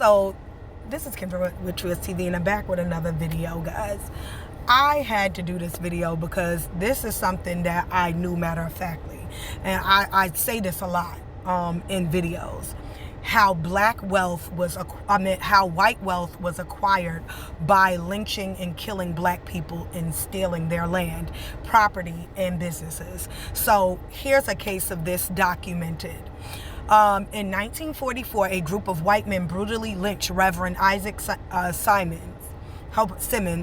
So this is Kendra with Truist TV, and I'm back with another video, guys. I had to do this video because this is something that I knew matter of factly, and I say this a lot in videos. How black wealth was, how white wealth was acquired by lynching and killing black people and stealing their land, property, and businesses. So here's a case of this documented. In 1944, a group of white men brutally lynched Reverend Isaac Simmons,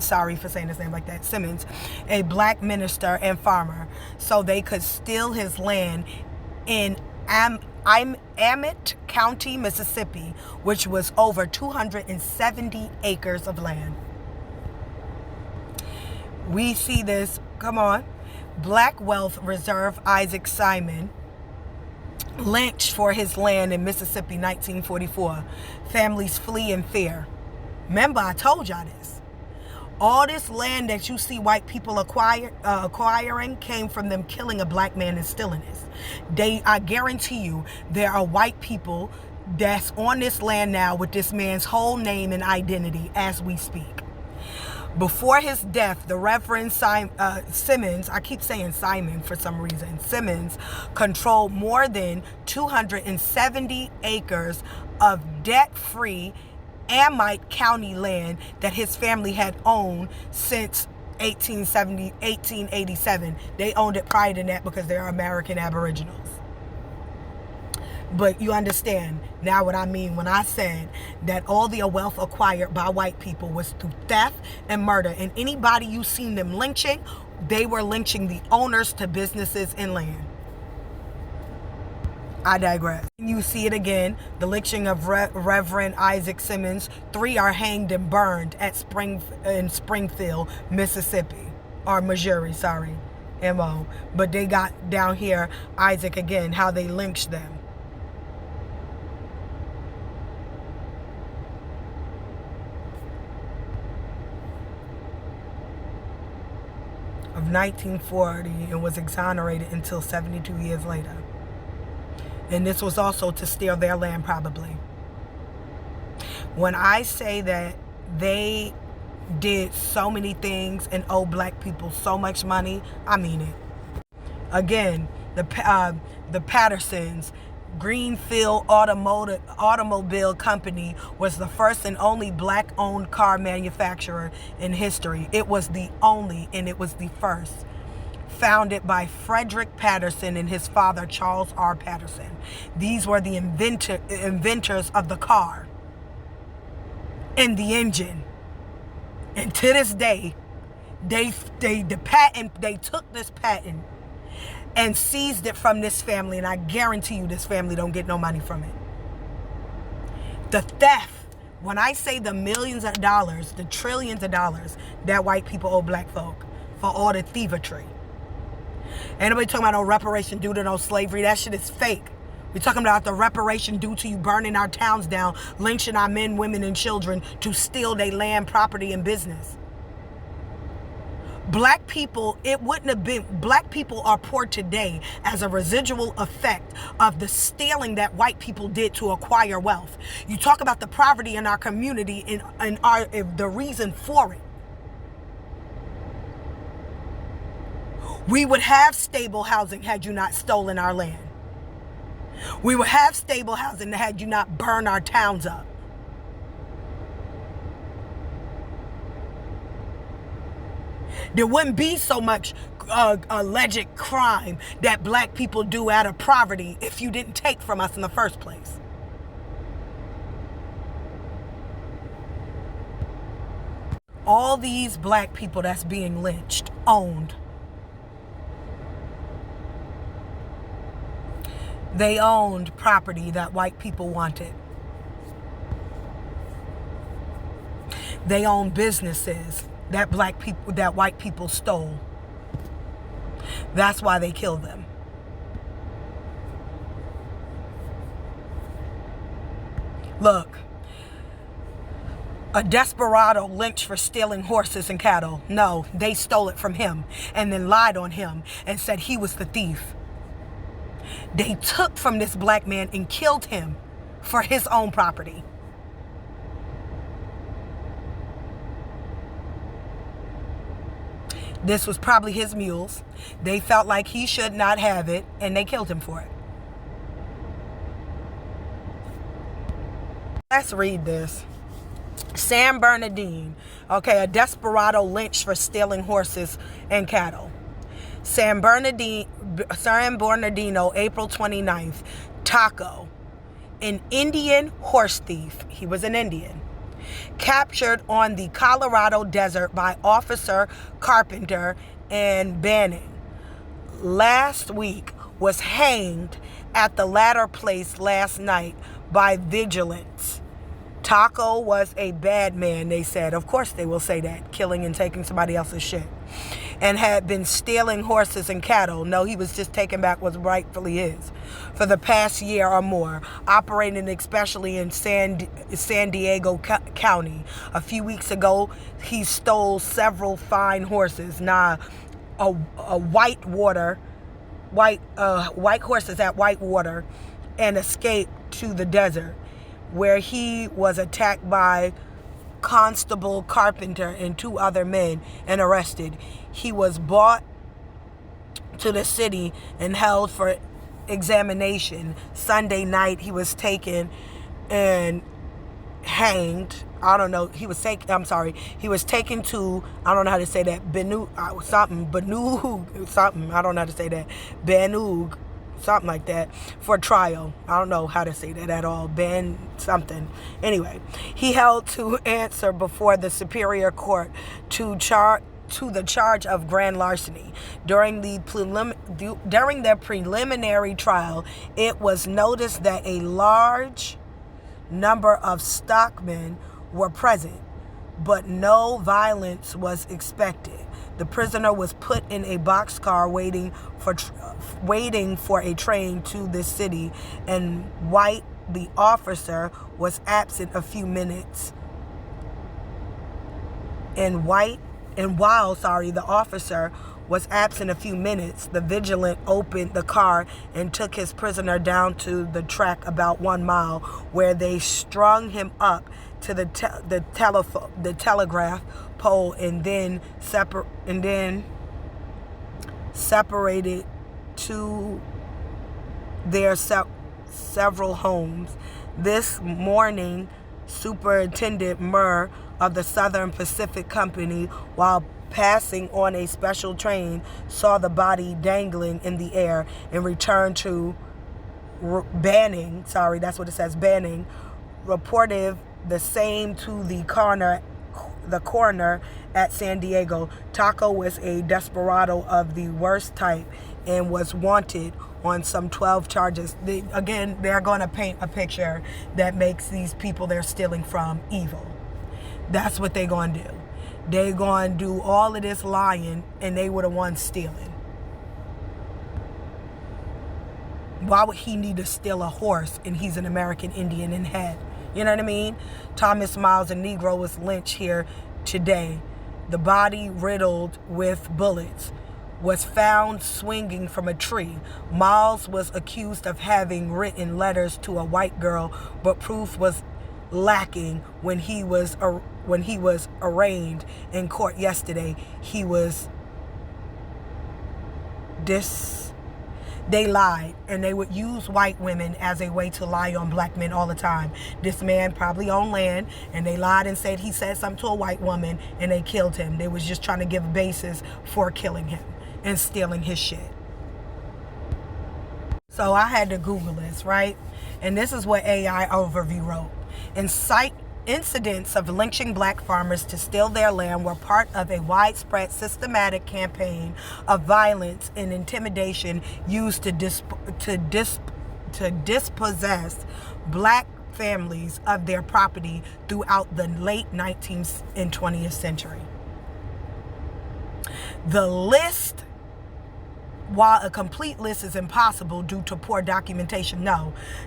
sorry for saying his name like that, Simmons, a black minister and farmer, so they could steal his land in Amite County, Mississippi, which was over 270 acres of land. We see this, come on, Black Wealth Reserve Isaac Simon, lynched for his land in Mississippi, 1944. Families flee in fear. Remember, I told y'all this. All this land that you see white people acquiring came from them killing a black man and stealing this. I guarantee you, there are white people that's on this land now with this man's whole name and identity as we speak. Before his death, the Reverend Simmons, I keep saying Simon for some reason, Simmons controlled more than 270 acres of debt-free Amite County land that his family had owned since 1887. They owned it prior to that because they're American Aboriginals. But you understand now what I mean when I said that all the wealth acquired by white people was through theft and murder. And anybody you seen them lynching, they were lynching the owners to businesses and land. I digress. You see it again, the lynching of Reverend Isaac Simmons. 3 are hanged and burned at Springfield, Mississippi, or Missouri, sorry, M.O. But they got down here, Isaac again, how they lynched them. Of 1940 and was exonerated until 72 years later. And this was also to steal their land, probably. When I say that they did so many things and owe black people so much money, I mean it. Again, the Pattersons, Greenfield Automobile Company was the first and only black-owned car manufacturer in history. It was the only, and it was the first. Founded by Frederick Patterson and his father, Charles R. Patterson. These were the inventors of the car and the engine. And to this day, they took this patent and seized it from this family, and I guarantee you this family don't get no money from it. The theft, when I say the millions of dollars, the trillions of dollars that white people owe black folk for all the thievery. Ain't nobody talking about no reparation due to no slavery. That shit is fake. We're talking about the reparation due to you burning our towns down, lynching our men, women, and children to steal their land, property, and business. Black people, it wouldn't have been, black people are poor today as a residual effect of the stealing that white people did to acquire wealth. You talk about the poverty in our community and the reason for it. We would have stable housing had you not stolen our land. We would have stable housing had you not burned our towns up. There wouldn't be so much alleged crime that black people do out of poverty if you didn't take from us in the first place. All these black people that's being lynched, owned. They owned property that white people wanted. They owned businesses that white people stole. That's why they killed them. Look, a desperado lynched for stealing horses and cattle. No, they stole it from him and then lied on him and said he was the thief. They took from this black man and killed him for his own property. This was probably his mules. They felt like he should not have it, and they killed him for it. Let's read this. San Bernardino, okay, a desperado lynched for stealing horses and cattle. San Bernardino, April 29th. Taco, an Indian horse thief, he was an Indian, captured on the Colorado desert by Officer Carpenter and Banning. Last week was hanged at the latter place last night by vigilance. Taco was a bad man, they said. Of course they will say that, killing and taking somebody else's shit. And had been stealing horses and cattle. No, he was just taking back what's rightfully his. For the past year or more, operating especially in San Diego County. A few weeks ago, he stole several fine horses. White horses at Whitewater, and escaped to the desert, where he was attacked by Constable Carpenter and 2 other men and arrested. He was brought to the city and held for examination. Sunday night he was taken and hanged. I don't know. He was taken to, I don't know how to say that, Benug, something. I don't know how to say that. Benug, something like that, for trial. I don't know how to say that at all. Ben something. Anyway, he held to answer before the Superior Court to the charge of grand larceny. During the preliminary trial, it was noticed that a large number of stockmen were present, but no violence was expected. The prisoner was put in a boxcar waiting for a train to the city, and Whyte, the officer, was absent a few minutes. And while the officer was absent a few minutes, the vigilant opened the car and took his prisoner down to the track about 1 mile, where they strung him up to the telegraph pole and then separated to their several homes. This morning, Superintendent Murr of the Southern Pacific Company, while passing on a special train, saw the body dangling in the air and returned to Banning, reported the same to the coroner at San Diego. Taco was a desperado of the worst type and was wanted on some 12 charges. They're going to paint a picture that makes these people they're stealing from evil. That's what they're going to do. They're going to do all of this lying, and they were the ones stealing. Why would he need to steal a horse and he's an American Indian in head? You know what I mean? Thomas Miles, a Negro, was lynched here today. The body, riddled with bullets, was found swinging from a tree. Miles was accused of having written letters to a white girl, but proof was lacking when he was arraigned in court yesterday. They lied, and they would use white women as a way to lie on black men all the time. This man probably owned land, and they lied and said he said something to a white woman, and they killed him. They was just trying to give a basis for killing him and stealing his shit. So I had to Google this, right? And this is what AI Overview wrote. Incidents of lynching black farmers to steal their land were part of a widespread systematic campaign of violence and intimidation used to dispossess black families of their property throughout the late 19th and 20th century. The list, while a complete list is impossible due to poor documentation,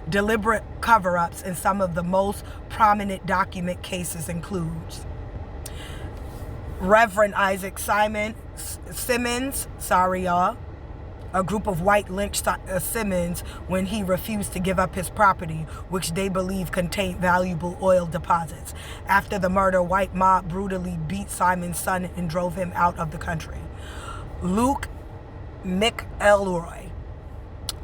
deliberate cover-ups in some of the most prominent document cases includes Reverend Isaac Simmons, a group of white lynched Simmons when he refused to give up his property, which they believe contained valuable oil deposits. After the murder, white mob brutally beat Simon's son and drove him out of the country. Luke McElroy.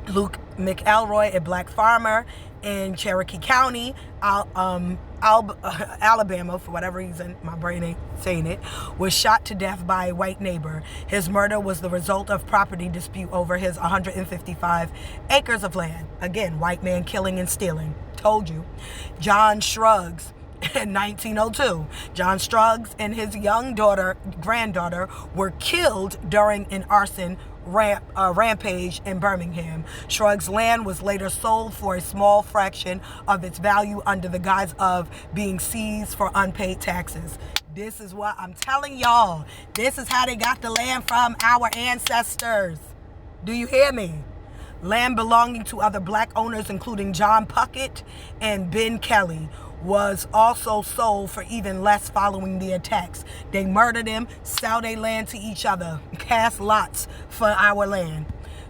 Luke McElroy, a black farmer in Cherokee County, Alabama, for whatever reason, my brain ain't saying it, was shot to death by a white neighbor. His murder was the result of property dispute over his 155 acres of land. Again, white man killing and stealing. Told you. John Shrugs. In 1902, John Struggs and his young granddaughter were killed during an arson rampage in Birmingham. Shrugg's land was later sold for a small fraction of its value under the guise of being seized for unpaid taxes. This is what I'm telling y'all. This is how they got the land from our ancestors. Do you hear me? Land belonging to other black owners, including John Puckett and Ben Kelly, was also sold for even less following the attacks. They murdered him, sell their land to each other, cast lots for our land.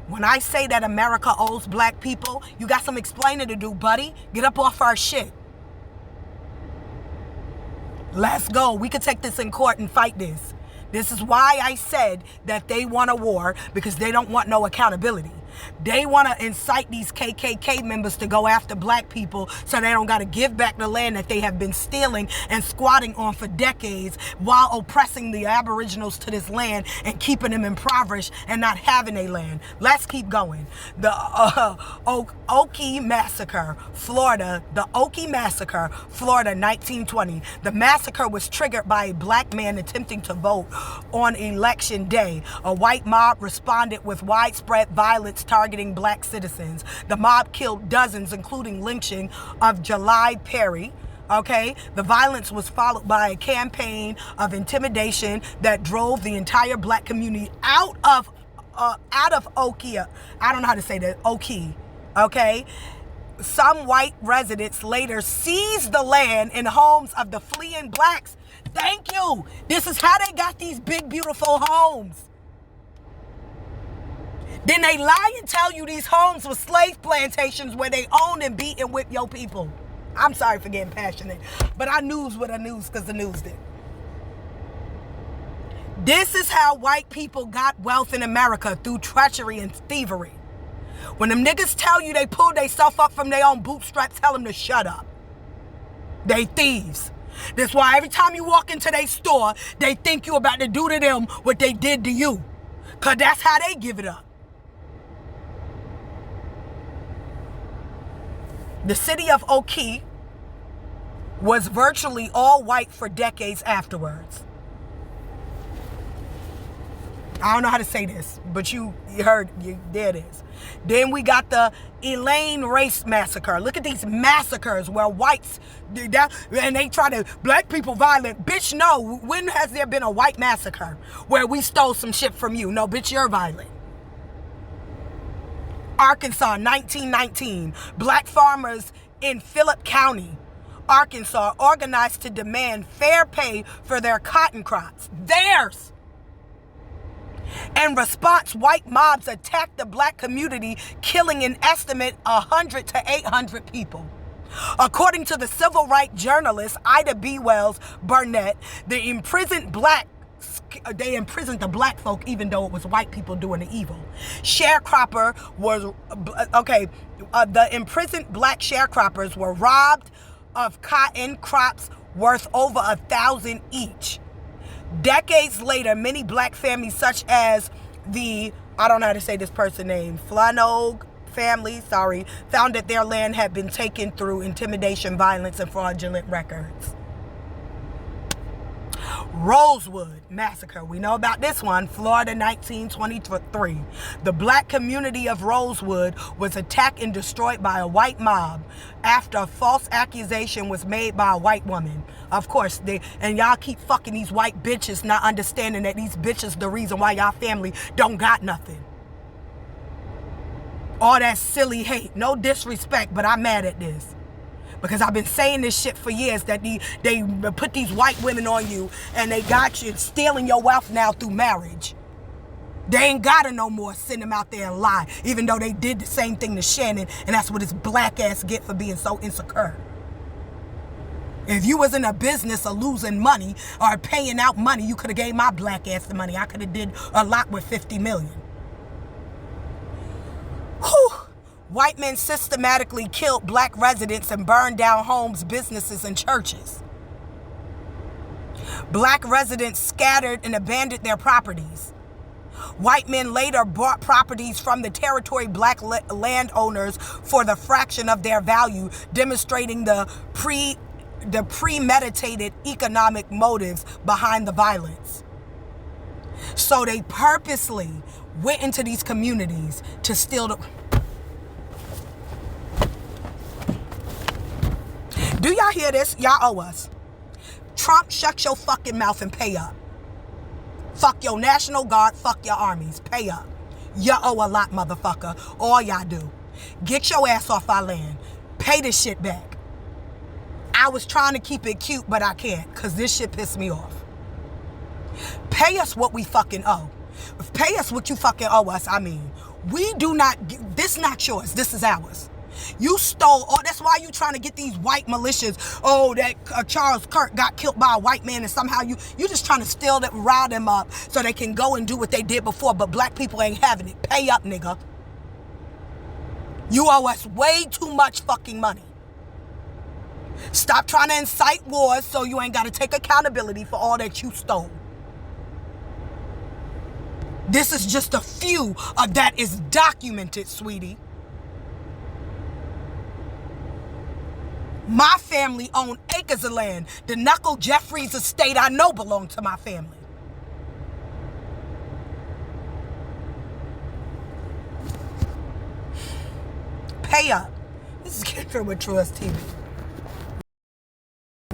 When I say that America owes black people, you got some explaining to do, buddy. Get up off our shit. Let's go. We could take this in court and fight this. This is why I said that they want a war, because they don't want no accountability. They want to incite these KKK members to go after black people so they don't got to give back the land that they have been stealing and squatting on for decades while oppressing the aboriginals to this land and keeping them impoverished and not having a land. Let's keep going. The Okie Massacre, Florida. The Okie Massacre, Florida, 1920. The massacre was triggered by a black man attempting to vote on election day. A white mob responded with widespread violence targeting black citizens. The mob killed dozens, including lynching of July Perry. Okay, the violence was followed by a campaign of intimidation that drove the entire black community out of Okie. I don't know how to say that. Okie. Okay. Some white residents later seized the land and homes of the fleeing blacks. Thank you. This is how they got these big, beautiful homes. Then they lie and tell you these homes were slave plantations where they owned and beat and whip your people. I'm sorry for getting passionate, but I news what I news because the news did. This is how white people got wealth in America, through treachery and thievery. When them niggas tell you they pulled themselves up from their own bootstraps, tell them to shut up. They thieves. That's why every time you walk into their store, they think you about to do to them what they did to you. Because that's how they give it up. The city of Okie was virtually all white for decades afterwards. I don't know how to say this, but you heard, there it is. Then we got the Elaine Race Massacre. Look at these massacres where whites, and they try to, black people violent. Bitch, no. When has there been a white massacre where we stole some shit from you? No, bitch, you're violent. Arkansas, 1919. Black farmers in Phillip County, Arkansas, organized to demand fair pay for their cotton crops. Theirs. In response, white mobs attacked the black community, killing an estimate 100 to 800 people. According to the civil rights journalist Ida B. Wells Burnett, they imprisoned the black folk even though it was white people doing the evil. The imprisoned black sharecroppers were robbed of cotton crops worth over 1,000 each. Decades later, many black families such as the, I don't know how to say this person's name, Flanogue family, found that their land had been taken through intimidation, violence, and fraudulent records. Rosewood Massacre. We know about this one. Florida, 1923. The black community of Rosewood was attacked and destroyed by a white mob after a false accusation was made by a white woman. Of course, and y'all keep fucking these white bitches, not understanding that these bitches the reason why y'all family don't got nothing. All that silly hate. No disrespect, but I'm mad at this. Because I've been saying this shit for years, that they put these white women on you and they got you stealing your wealth now through marriage. They ain't gotta no more send them out there and lie, even though they did the same thing to Shannon, and that's what his black ass get for being so insecure. If you was in a business of losing money or paying out money, you could have gave my black ass the money. I could have did a lot with 50 million. Whew. White men systematically killed black residents and burned down homes, businesses, and churches. Black residents scattered and abandoned their properties. White men later bought properties from the territory black landowners for the fraction of their value, demonstrating the premeditated economic motives behind the violence. So they purposely went into these communities to steal the... Do y'all hear this? Y'all owe us. Trump, shut your fucking mouth and pay up. Fuck your National Guard, fuck your armies. Pay up. You owe a lot, motherfucker. All y'all do. Get your ass off our land. Pay this shit back. I was trying to keep it cute, but I can't, because this shit pissed me off. Pay us what we fucking owe. Pay us what you fucking owe us. I mean, we do not... This not yours. This is ours. You stole... Oh, that's why you trying to get these white militias. Oh, that Charles Kirk got killed by a white man, and somehow you just trying to steal them, rile them up so they can go and do what they did before, but black people ain't having it. Pay up, nigga. You owe us way too much fucking money. Stop trying to incite wars so you ain't got to take accountability for all that you stole. This is just a few of that is documented, sweetie. My family owned acres of land. The Knuckle Jeffries estate I know belonged to my family. Pay up. This is Kendra with Trust TV.